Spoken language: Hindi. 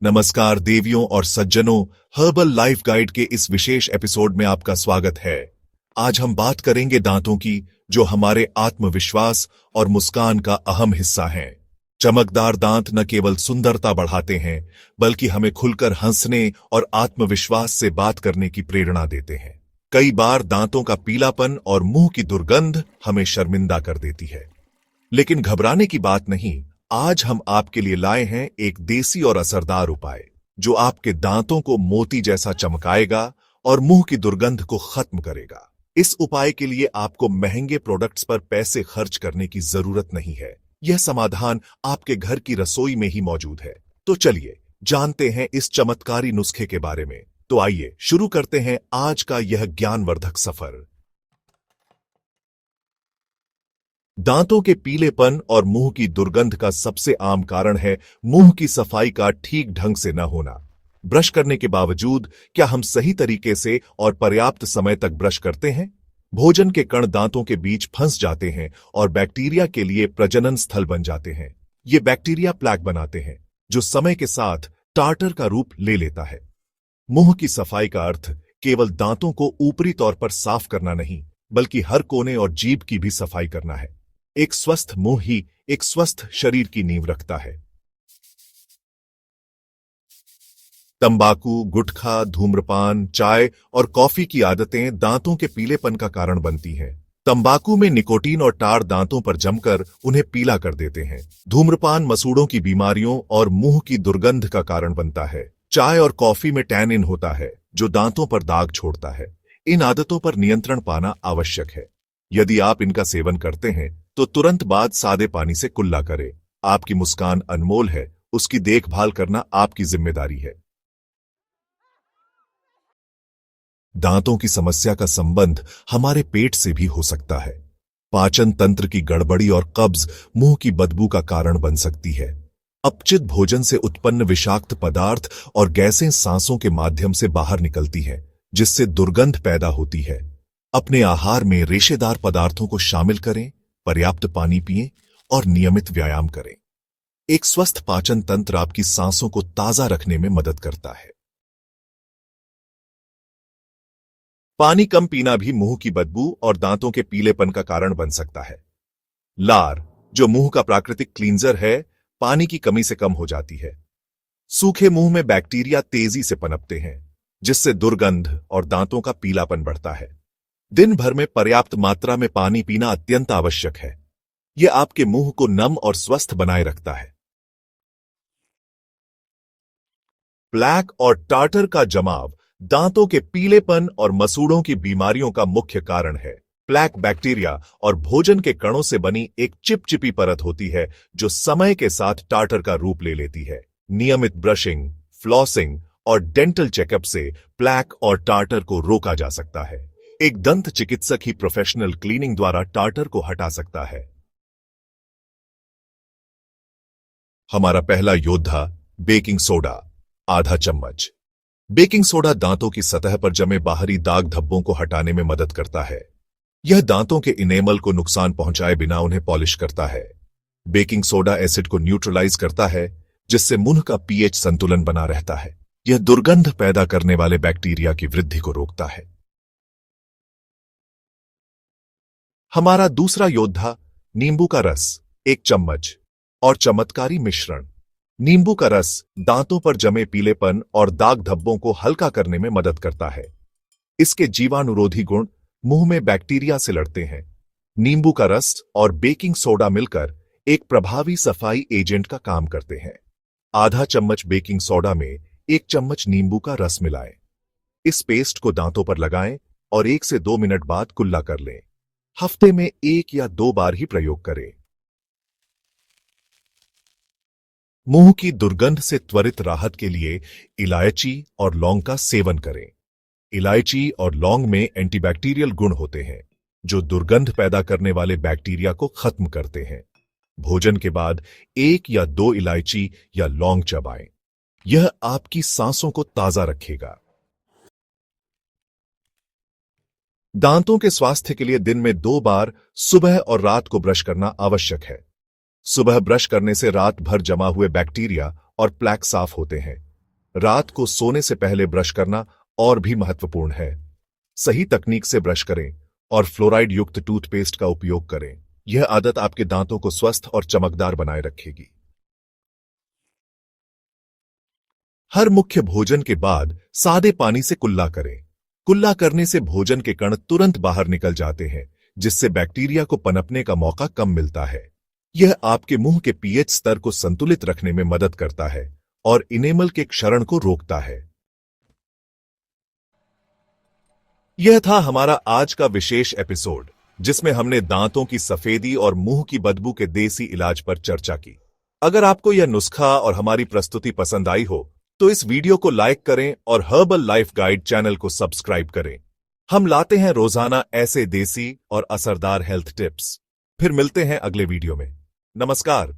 नमस्कार देवियों और सज्जनों, हर्बल लाइफ गाइड के इस विशेष एपिसोड में आपका स्वागत है। आज हम बात करेंगे दांतों की, जो हमारे आत्मविश्वास और मुस्कान का अहम हिस्सा हैं। चमकदार दांत न केवल सुंदरता बढ़ाते हैं, बल्कि हमें खुलकर हंसने और आत्मविश्वास से बात करने की प्रेरणा देते हैं। कई बार दांतों का पीलापन और मुंह की दुर्गंध हमें शर्मिंदा कर देती है, लेकिन घबराने की बात नहीं। आज हम आपके लिए लाए हैं एक देसी और असरदार उपाय, जो आपके दांतों को मोती जैसा चमकाएगा और मुंह की दुर्गंध को खत्म करेगा। इस उपाय के लिए आपको महंगे प्रोडक्ट्स पर पैसे खर्च करने की जरूरत नहीं है। यह समाधान आपके घर की रसोई में ही मौजूद है। तो चलिए जानते हैं इस चमत्कारी नुस्खे के बारे में। तो आइए शुरू करते हैं आज का यह ज्ञानवर्धक सफर। दांतों के पीलेपन और मुंह की दुर्गंध का सबसे आम कारण है मुंह की सफाई का ठीक ढंग से न होना। ब्रश करने के बावजूद क्या हम सही तरीके से और पर्याप्त समय तक ब्रश करते हैं? भोजन के कण दांतों के बीच फंस जाते हैं और बैक्टीरिया के लिए प्रजनन स्थल बन जाते हैं। ये बैक्टीरिया प्लैक बनाते हैं, जो समय के साथ टार्टर का रूप ले लेता है। मुंह की सफाई का अर्थ केवल दांतों को ऊपरी तौर पर साफ करना नहीं, बल्कि हर कोने और जीभ की भी सफाई करना है। एक स्वस्थ मुंह ही एक स्वस्थ शरीर की नींव रखता है। तंबाकू, गुटखा, धूम्रपान, चाय और कॉफी की आदतें दांतों के पीलेपन का कारण बनती हैं। तंबाकू में निकोटीन और टार दांतों पर जमकर उन्हें पीला कर देते हैं। धूम्रपान मसूड़ों की बीमारियों और मुंह की दुर्गंध का कारण बनता है। चाय और कॉफी में टैनिन होता है, जो दांतों पर दाग छोड़ता है। इन आदतों पर नियंत्रण पाना आवश्यक है। यदि आप इनका सेवन करते हैं तो तुरंत बाद सादे पानी से कुल्ला करें। आपकी मुस्कान अनमोल है, उसकी देखभाल करना आपकी जिम्मेदारी है। दांतों की समस्या का संबंध हमारे पेट से भी हो सकता है। पाचन तंत्र की गड़बड़ी और कब्ज मुंह की बदबू का कारण बन सकती है। अपचित भोजन से उत्पन्न विषाक्त पदार्थ और गैसें सांसों के माध्यम से बाहर निकलती हैं, जिससे दुर्गंध पैदा होती है। अपने आहार में रेशेदार पदार्थों को शामिल करें, पर्याप्त पानी पिएं और नियमित व्यायाम करें। एक स्वस्थ पाचन तंत्र आपकी सांसों को ताजा रखने में मदद करता है। पानी कम पीना भी मुंह की बदबू और दांतों के पीलेपन का कारण बन सकता है। लार, जो मुंह का प्राकृतिक क्लींजर है, पानी की कमी से कम हो जाती है। सूखे मुंह में बैक्टीरिया तेजी से पनपते हैं, जिससे दुर्गंध और दांतों का पीलापन बढ़ता है। दिन भर में पर्याप्त मात्रा में पानी पीना अत्यंत आवश्यक है। यह आपके मुंह को नम और स्वस्थ बनाए रखता है। प्लैक और टार्टर का जमाव दांतों के पीलेपन और मसूड़ों की बीमारियों का मुख्य कारण है। प्लैक बैक्टीरिया और भोजन के कणों से बनी एक चिपचिपी परत होती है, जो समय के साथ टार्टर का रूप ले लेती है। नियमित ब्रशिंग, फ्लॉसिंग और डेंटल चेकअप से प्लैक और टार्टर को रोका जा सकता है। एक दंत चिकित्सक ही प्रोफेशनल क्लीनिंग द्वारा टार्टर को हटा सकता है। हमारा पहला योद्धा बेकिंग सोडा, आधा चम्मच। बेकिंग सोडा दांतों की सतह पर जमे बाहरी दाग धब्बों को हटाने में मदद करता है। यह दांतों के इनेमल को नुकसान पहुंचाए बिना उन्हें पॉलिश करता है। बेकिंग सोडा एसिड को न्यूट्रलाइज करता है, जिससे मुंह का पीएच संतुलन बना रहता है। यह दुर्गंध पैदा करने वाले बैक्टीरिया की वृद्धि को रोकता है। हमारा दूसरा योद्धा नींबू का रस, 1 चम्मच। और चमत्कारी मिश्रण। नींबू का रस दांतों पर जमे पीलेपन और दाग धब्बों को हल्का करने में मदद करता है। इसके जीवाणुरोधी गुण मुंह में बैक्टीरिया से लड़ते हैं। नींबू का रस और बेकिंग सोडा मिलकर एक प्रभावी सफाई एजेंट का काम करते हैं। आधा चम्मच बेकिंग सोडा में 1 चम्मच नींबू का रस मिलाएं। इस पेस्ट को दांतों पर लगाएं और 1 से 2 मिनट बाद कुल्ला कर लें। हफ्ते में 1 या 2 बार ही प्रयोग करें। मुंह की दुर्गंध से त्वरित राहत के लिए इलायची और लौंग का सेवन करें। इलायची और लौंग में एंटीबैक्टीरियल गुण होते हैं, जो दुर्गंध पैदा करने वाले बैक्टीरिया को खत्म करते हैं। भोजन के बाद 1 या 2 इलायची या लौंग चबाएं। यह आपकी सांसों को ताजा रखेगा। दांतों के स्वास्थ्य के लिए दिन में 2 बार सुबह और रात को ब्रश करना आवश्यक है। सुबह ब्रश करने से रात भर जमा हुए बैक्टीरिया और प्लैक साफ होते हैं, रात को सोने से पहले ब्रश करना और भी महत्वपूर्ण है। सही तकनीक से ब्रश करें और फ्लोराइड युक्त टूथपेस्ट का उपयोग करें। यह आदत आपके दांतों को स्वस्थ और चमकदार बनाए रखेगी। हर मुख्य भोजन के बाद सादे पानी से कुल्ला करें। कुल्ला करने से भोजन के कण तुरंत बाहर निकल जाते हैं, जिससे बैक्टीरिया को पनपने का मौका कम मिलता है। यह आपके मुंह के पीएच स्तर को संतुलित रखने में मदद करता है और इनेमल के क्षरण को रोकता है। यह था हमारा आज का विशेष एपिसोड, जिसमें हमने दांतों की सफेदी और मुंह की बदबू के देसी इलाज पर चर्चा की। अगर आपको यह नुस्खा और हमारी प्रस्तुति पसंद आई हो तो इस वीडियो को लाइक करें और हर्बल लाइफ गाइड चैनल को सब्सक्राइब करें। हम लाते हैं रोजाना ऐसे देसी और असरदार हेल्थ टिप्स। फिर मिलते हैं अगले वीडियो में। नमस्कार।